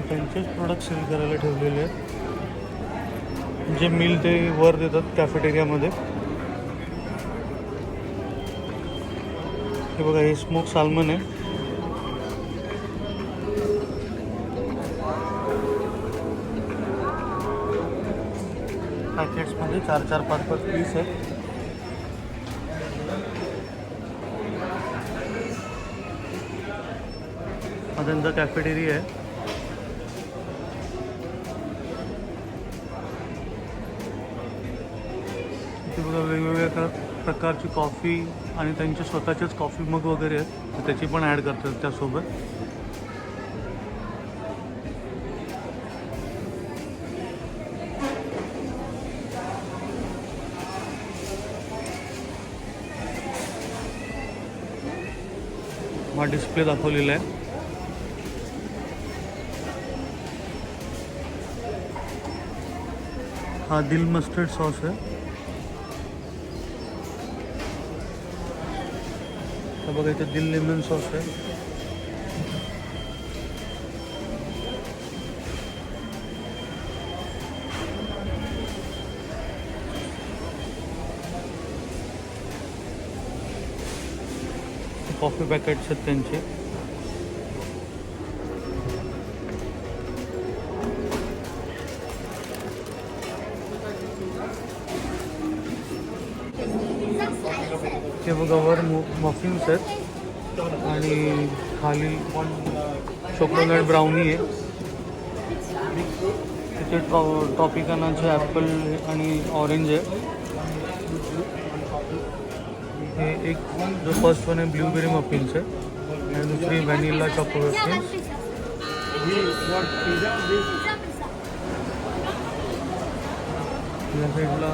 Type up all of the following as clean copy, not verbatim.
त्यांचेच product sale करायला ठेवलेले आहेत. जे मिल ते वर देतात कॅफेटेरियामध्ये. हे बघा, हे स्मोक साल्मन आहे. पॅकेट्समध्ये 4-4, 5-5 पीस आहेत. हा त्यांचा कॅफेटेरिया आहे. इथे बघा वेगवेगळ्या प्रकारची कॉफी आणि त्यांचे स्वतःचेच कॉफी मग वगैरे आहेत, तर त्याची पण ॲड करतात त्यासोबत. हा डिस्प्ले दाखवलेला आहे. हा दिल मस्टर्ड सॉस आहे. हा बघा, इथे दिल लेमन सॉस आहे. कॉफी पॅकेट्स आहेत त्यांचे. हे बघा, वर मफिन्स आहेत आणि खाली चॉकलेट ब्राउनी आहे. तिथे ट्रॉपिकानाचे ॲपल आणि ऑरेंज आहे. हे एक जो फर्स्ट वन आहे ब्लूबेरी मफिन्स आहे आणि दुसरी व्हॅनिला चॉकलेट मफिन्स. या साईडला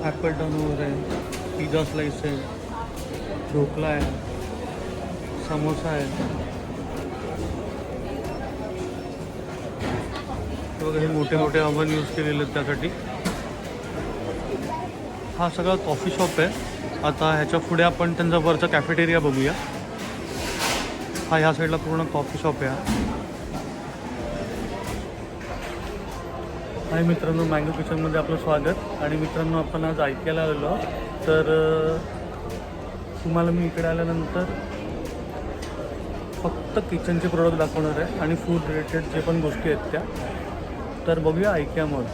ॲपल टर्नओव्हर आहे, पिझ्झा स्लाइस आहे, ढोकला आहे, समोसा आहे. बघा, हे मोठे मोठे ओव्हन यूज केलेले आहेत त्यासाठी. हा सगळा कॉफी शॉप आहे. आता ह्याच्या पुढे आपण त्यांचा वरचा कॅफेटेरिया बघूया. हा ह्या साईडला पूर्ण कॉफी शॉप आहे. आणि मित्रांनो, मँगो किचनमध्ये आपलं स्वागत. आणि मित्रांनो, आपण आज ऐकायला आलेलो, तर तुम्हाला मी इकडे आल्यानंतर फक्त किचनचे प्रोडक्ट दाखवणार आहे आणि फूड रिलेटेड जे पण गोष्टी आहेत त्या. तर बघूया ऐक्या मग.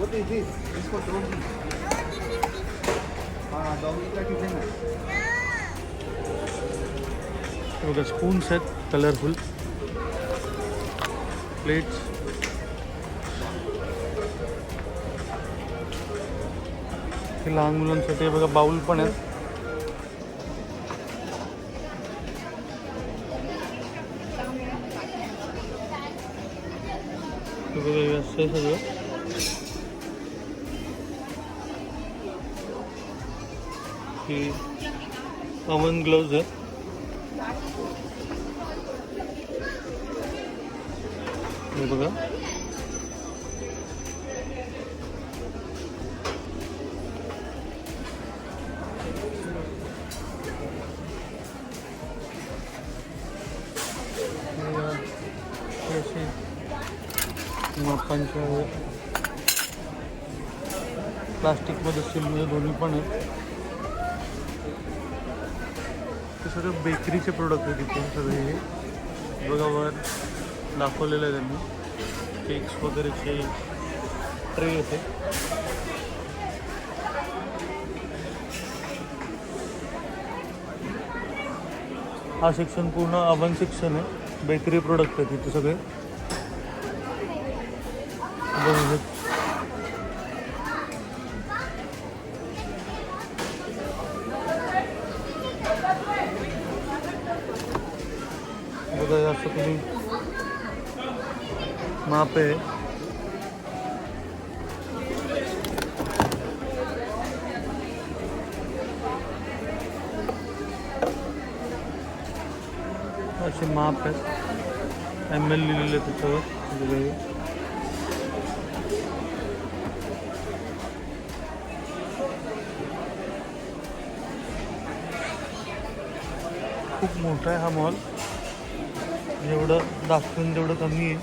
What is this? This for doggy. Doggy का टिफिन है. बघा, स्पून्स आहेत कलरफुल, प्लेट्स. हे लहान मुलांसाठी बघा बाउल पण आहेत. बघा, हे असं सगळं. ही ओव्हन ग्लोव्ज आहेत. हे बघा, असे मापांच्या प्लास्टिकमध्ये, स्टीलमध्ये दोन्ही पण आहेत. ते सगळं बेकरीचे प्रोडक्ट आहेत तिथे सगळे. हे बघा, वर दाखवलेलं आहे त्यांनी केक्स वगैरेचे ट्रे येते. हा सेक्शन पूर्ण अवन सेक्शन आहे, बेकरी प्रोडक्ट आहे तिथे सगळे. बघू बघा असं तुम्ही माप आहे. असे माप आहेत, ML लिहिलेले त्याच्यावर. खूप मोठा आहे हा मॉल, जेवढं दाखवून तेवढं कमी आहे.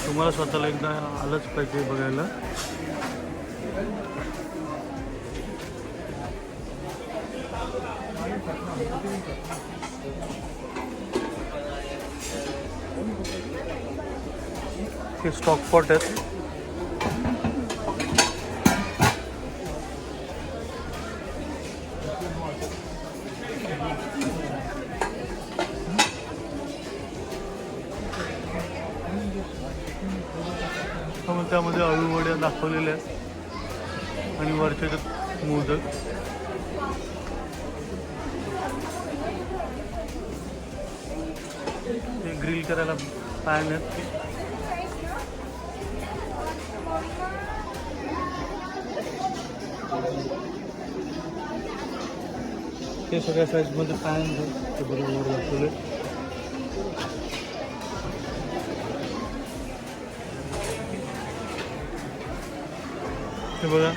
तुम्हाला स्वतःला एकदा आलंच पाहिजे बघायला. हे स्टॉक पॉट आहेत. त्यामध्ये अळू वड्या दाखवलेल्या आहेत आणि वरच्या मोदक. ते ग्रिल करायला पॅन आहेत. ते सगळ्या साईजमध्ये पॅन आहेत, ते बरोबर दाखवले. हे बघा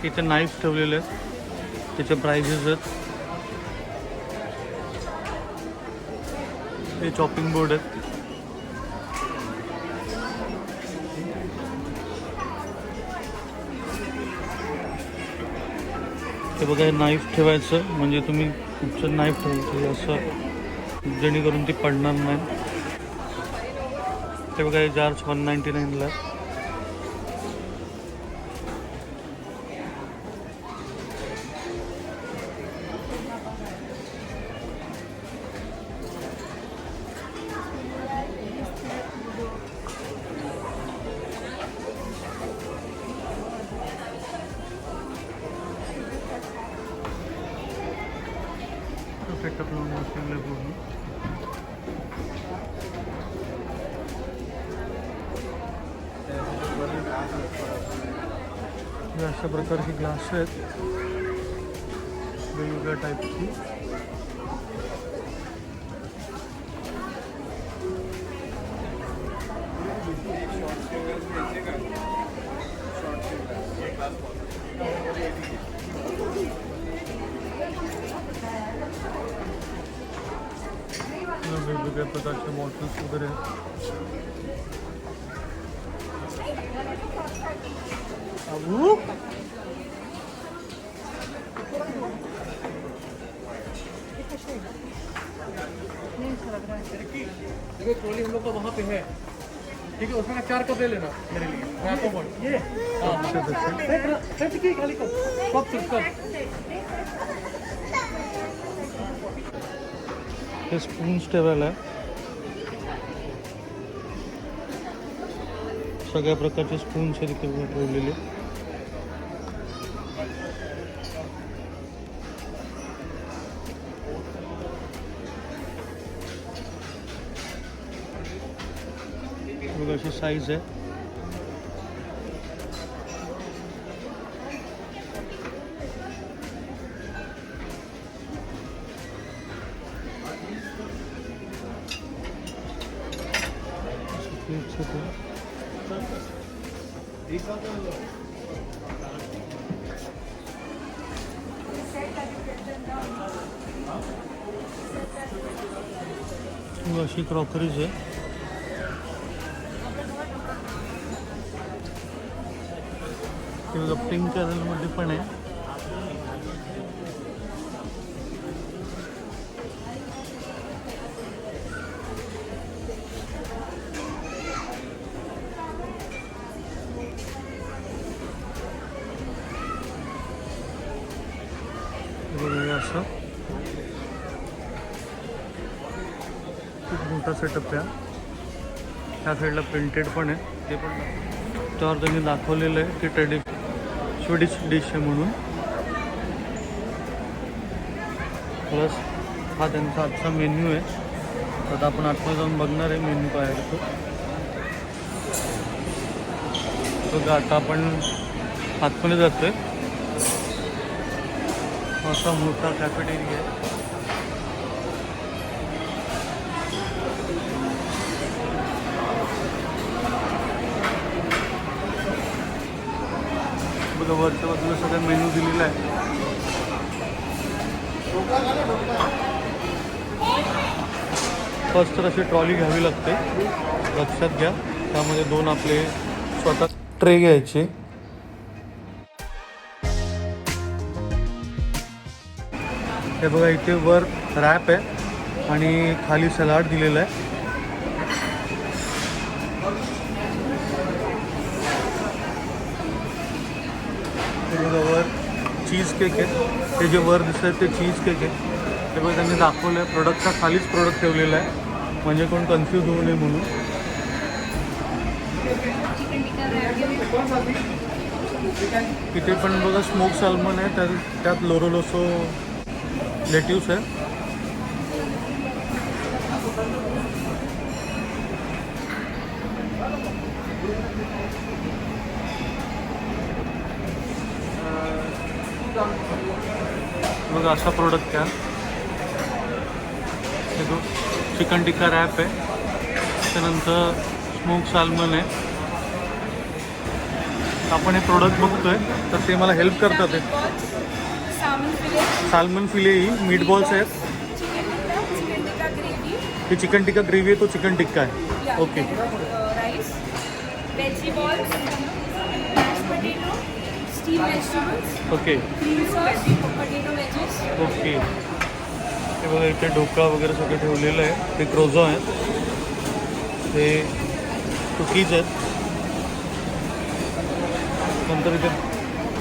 इथे नाईफ ठेवलेले आहेत, त्याचे प्राइजेस आहेत. हे चॉपिंग बोर्ड आहेत. हे बघा हे नाईफ ठेवायचं, म्हणजे तुम्ही कुठचं नाईफ ठेवायचं असं, जेणेकरून ती पडणार नाही. हे बघा हे जार्स 199ला. सेटअप लावून बसलेलं पूर्ण. अशा प्रकारची ग्लास आहेत वेगवेगळ्या टाईपची. वेगवेगळ्या प्रकारचे बॉटल्स वगैरे. देखो ट्रॉली हम लोग का वहाँ पे है, ठीक है, उसमें 4 कप ले लेना मेरे लिए, मैं आपको बोल ये खाली कप. हे स्पून्स ठेवायला आहे, सगळ्या प्रकारचे स्पून्स आहेत तिथे ठेवलेले. बघा अशी साईज आहे. अशी क्रॉकरीज आहे. पिंक कलरमध्ये पण आहे. असं खूप मोठा सेटअप आहे. ह्या साईडला प्रिंटेड पण आहे, ते पण त्यावर त्यांनी दाखवलेलं आहे की स्वीडिश डिश आहे म्हणून. प्लस हा त्यांचा आजचा मेन्यू आहे. आता आपण आतमध्ये जाऊन बघणार आहे मेन्यू काय आहे तो. बघा आता आपण आतमध्ये जातोय. असा मोठा कॅफेटेरिया आहे. बघा वरच्या बाजूला सगळा मेन्यू दिलेला आहे. फर्स्ट तर अशी ट्रॉली घ्यावी लागते, लक्षात घ्या. त्यामध्ये 2 आपले स्वतः ट्रे घ्यायचे. हे बघा इथे वर रॅप आहे आणि खाली सलाड दिलेला आहे. हे बघा वर चीज केक आहे. ते जे वर दिसत आहे ते चीज केक आहे. ते बघा त्यांनी दाखवलं आहे. प्रोडक्टच्या खालीच प्रोडक्ट ठेवलेलं आहे म्हणजे कोण कन्फ्यूज होऊ नये म्हणून. इथे पण बघा स्मोक सॅल्मन आहे, त्यात लोरोलोसो लेट्यूस आहे. बघा असा प्रोडक्ट आहे. चिकन टिक्का रॅप आहे, त्यानंतर स्मोक सॅल्मन आहे. आपण हे प्रोडक्ट बघतोय तर ते मला हेल्प करतात आहे. सॅल्मन फिले ही मीट बॉल्स आहेत. हे चिकन टिक्का ग्रेव्ही आहे, तो चिकन टिक्का आहे. Okay. Rice, veggie balls, mash potato, steam vegetables, okay cream sauce, potato wedges. Okay. हे बघा इथे ढोकळा वगैरे सगळं ठेवलेलं आहे. ते क्रोझो आहे, ते कुकीज आहेत. नंतर इथे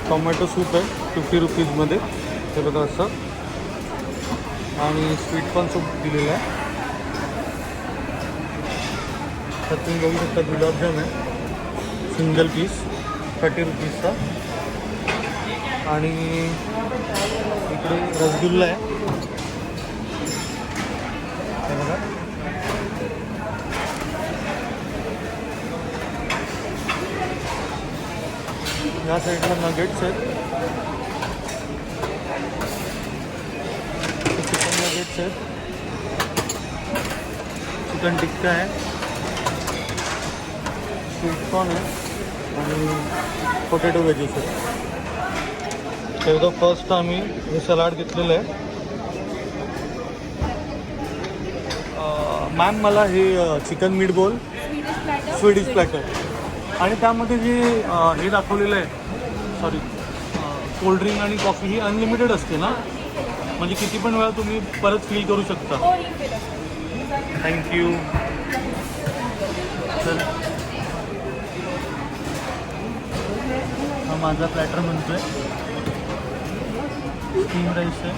टोमॅटो सूप आहे 50 रुपीजमध्ये. हे बघा असं. आणि स्वीट कॉर्न सूप दिलेलं आहे. त्यात तुम्ही बघू शकता गुलाबजाम आहे सिंगल पीस 30 रुपीजचा. आणि इकडे रसगुल्ला आहे. हे बघा. या साईडला नगेट्स आहेत. चिकन नगेट्स आहेत. चिकन टिक्का आहे. स्वीट कॉर्न आहे आणि पोटॅटो वेजेस आहेत. तेवढं फर्स्ट आम्ही हे सलाड घेतलेलं आहे. मॅम मला हे chicken meet ball Swedish platter आणि त्यामध्ये जे हे दाखवलेलं आहे, सॉरी कोल्ड्रिंक आणि कॉफी ही अनलिमिटेड असते ना, म्हणजे किती पण वेळा तुम्ही परत फिल करू शकता. थँक्यू. तर हा माझा प्लॅटर म्हणतोय. स्टीम राईस आहे,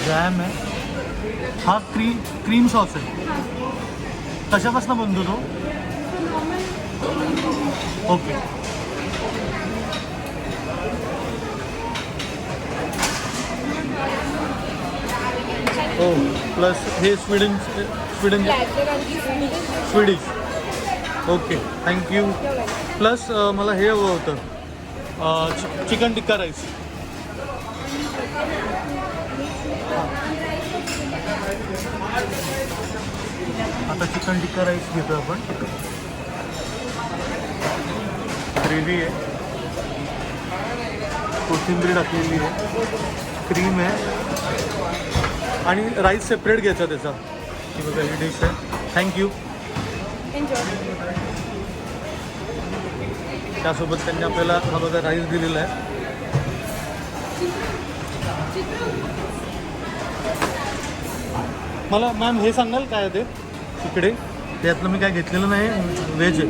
जॅम आहे. हा क्रीम सॉस आहे. कशापासून बनतो तो? ओके. हो प्लस हे स्वीडिश. Okay thank you. प्लस मला हे हवं होतं चिकन टिक्का राईस. आता चिकन टिक्का राईस घेतो आपण. ग्रेव्ही आहे, कोथिंबीर टाकलेली आहे, क्रीम आहे आणि राईस सेपरेट घ्यायचा त्याचा. ही बघा ही डिश आहे. थँक्यू. त्यासोबत त्यांनी आपल्याला हा बघा राईस दिलेला आहे. मला मॅम हे सांगाल काय ते इकडे? त्यातलं मी काय घेतलेलं नाही. व्हेज आहे.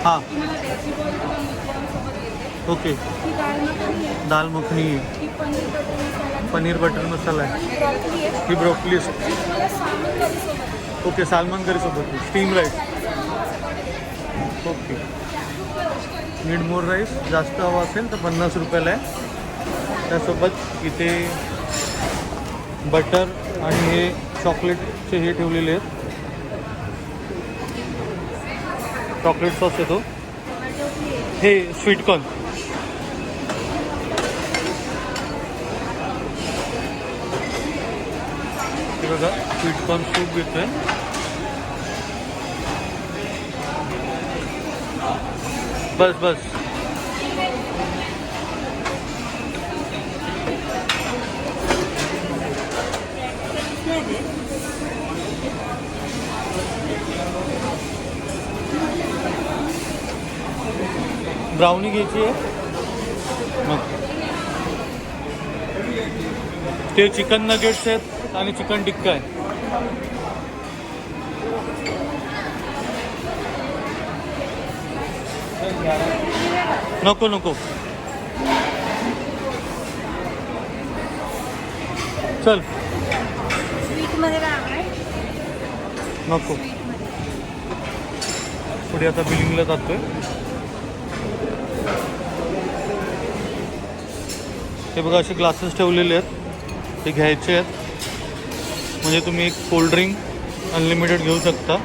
हां ओके. दाल मखनी आहे. पनीर बटर मसाला आहे. ब्रॉकली आहे. ही ब्रोकली मला सामान करी सोबत. ओके, सालमन करी सोबत steam rice. Okay, need more rice. जास्त हवा असेल तर 50 रुपयाला आहे. त्यासोबत इथे बटर आणि हे चॉकलेटचे हे ठेवलेले आहेत. चॉकलेट सॉस येतो. हे स्वीटकॉर्न. हे बघा, स्वीटकॉर्न सूप घेतोय. बस बस. ब्राउनी घ्यायची आहे. मग ते चिकन नगेट्स आहेत आणि चिकन टिक्का आहे. नको नको, चल स्वीटमध्ये काय आहे? नको. पुढे आता बिलिंगला जातोय. हे बघा, असे ग्लासेस ठेवलेले आहेत. ते घ्यायचे आहेत म्हणजे तुम्ही एक कोल्ड्रिंक अनलिमिटेड घेऊ शकता.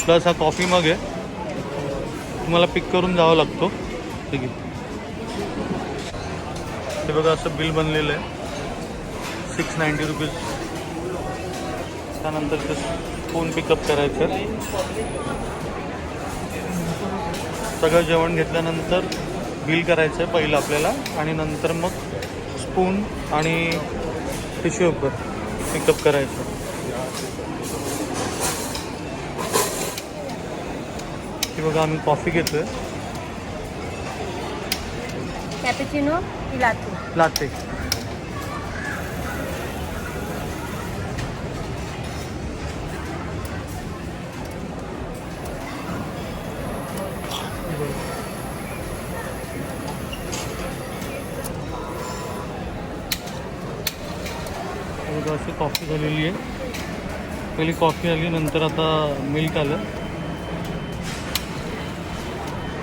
प्लस हा कॉफी मग आहे, तुम्हाला पिक करून जावं लागतो. ठीक आहे. हे बघा, असं बिल बनलेलं आहे. 690 रुपीज. त्यानंतर ते स्पून पिकअप करायचं. सगळं जेवण घेतल्यानंतर बिल करायचं आहे पहिलं आपल्याला, आणि नंतर मग स्पून आणि टिश्यू पेपर पिकअप करायचं. हे बघा, आम्ही कॉफी घेतोय. कॅपेचिनो की लाटे? लाटे. अशी कॉफी झालेली आहे. पहिली कॉफी आली, नंतर आता मिल्क आलं.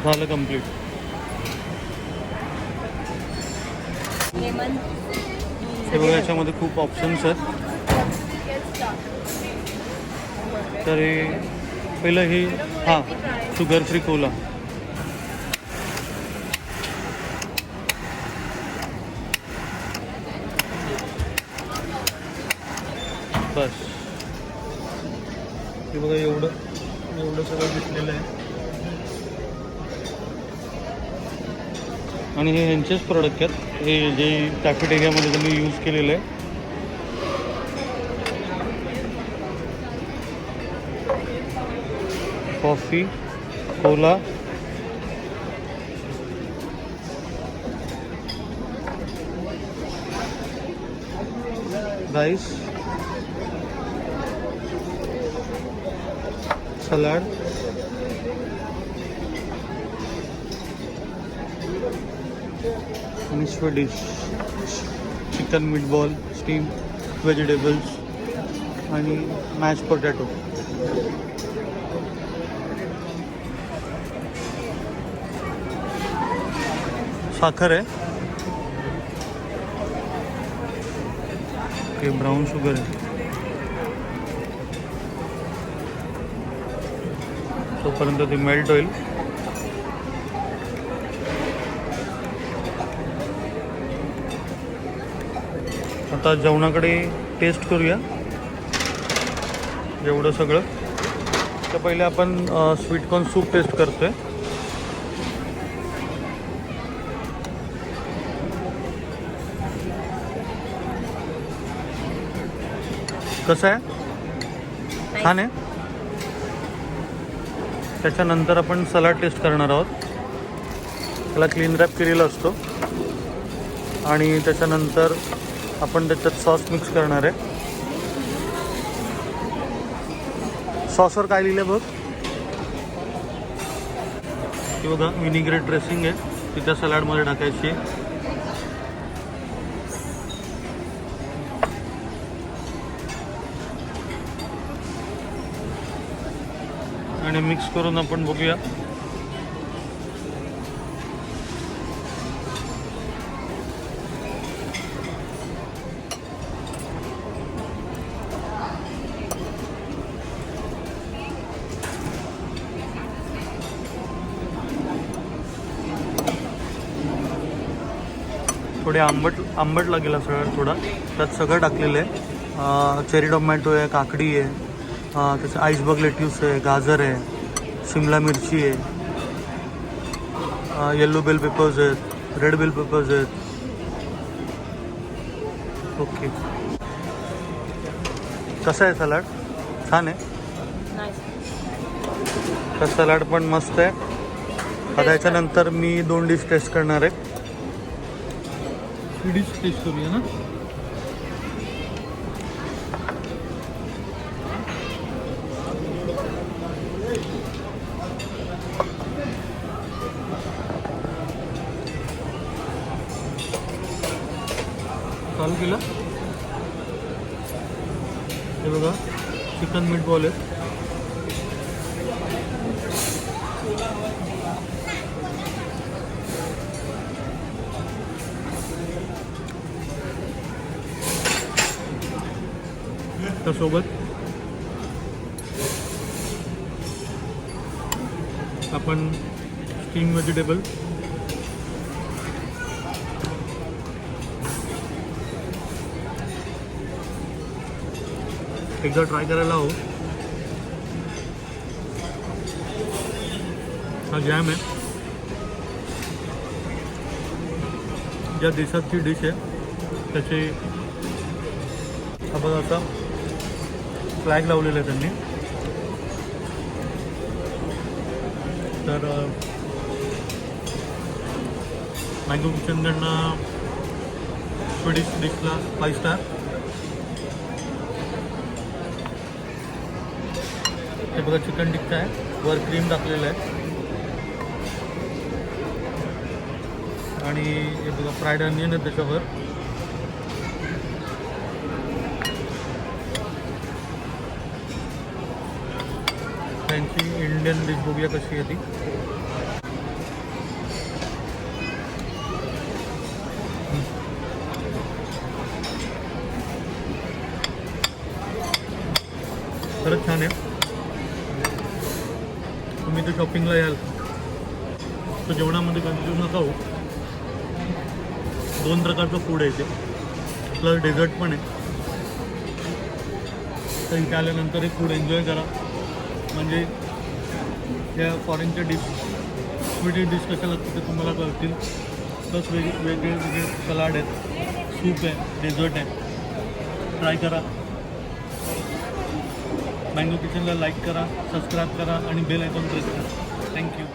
झालं कंप्लीट. लेमन. हे बघा, याच्यामध्ये खूप ऑप्शन्स आहेत. तर हे पहिलं हे हां, शुगर फ्री कोला. बस. हे बघा, एवढं सगळं घेतलेलं आहे. आणि हे ह्यांचेच प्रोडक्ट आहेत, हे जे कॅफेटेरियामध्ये त्यांनी यूज केलेलं आहे. कॉफी, कोला, राईस, सलाड, आणि sweet dish, chicken meatball, steam vegetables आणि मॅश पोटॅटो. साखर आहे. ओके, ब्राऊन शुगर आहे. तोपर्यंत ते मेल्ट होईल. आता जेवणाकडे टेस्ट करूया. एवढं सगळं तर पहिले आपण स्वीटकॉर्न सूप टेस्ट करतोय. कसं आहे? छान आहे. त्याच्यानंतर आपण सलाड टेस्ट करणार आहोत. त्याला क्लीन रॅप केलेला असतो आणि त्याच्यानंतर आपण त्याच्यात सॉस मिक्स करणार आहे. सॉसवर काय लिहिलं बघ. हे बघा, विनिग्रेट ड्रेसिंग आहे, ती त्या सलाडमध्ये टाकायची आहे. आणि मिक्स करून आपण बघूया. थोडे आंबट लागेल असं थोडा. त्यात सगळं टाकलेलं आहे. चेरी टोमॅटो आहे, काकडी आहे, त्याचं आईसबर्ग लेट्यूस आहे, गाजर आहे, शिमला मिरची आहे, येल्लो बेल पेपर्स आहेत, रेड बेल पेपर्स आहेत. ओके, कसं आहे सलाड? छान आहे. तर सलाड पण मस्त आहे. आता याच्यानंतर मी 2 डिश टेस्ट करणार आहे. स्वीडिश टेस्ट करूया ना. चालू केलं. हे बघा, चिकन मीटबॉल आहे. त्यासोबत आपण स्टीम व्हेजिटेबल, एकदा ट्राय करायला हवं. हा जॅम आहे. ज्या देशातची डिश आहे त्याचे हा बघा असा फ्लॅग लावलेला आहे त्यांनी. तर मँगो किचनकडनं स्वीडिश डिशला 5 स्टार. हे बघा चिकन टिक्का आहे, वर क्रीम टाकलेलं आहे. आणि हे बघा फ्राईड अनियन आहे त्याच्यावर. त्यांची इंडियन डिश बघूया कशी आहे ती. खरंच छान आहे. तुम्ही तर शॉपिंगला याल तर जेवणामध्ये कन्फ्यूज नका हो. 2 प्रकारचं फूड आहे ते, प्लस डेझर्ट पण आहे. तर इथे आल्यानंतर हे फूड एन्जॉय करा. म्हणजे या फॉरेनच्या डिश, स्वीडिश डिश कशा लागतात ते तुम्हाला कळतील. प्लस वेगळे सलाड आहेत, सूप आहे, डेझर्ट आहे. ट्राय करा. मँगो किचनला लाईक करा, सबस्क्राईब करा आणि बेल आयकॉन प्रेस करा. थँक्यू.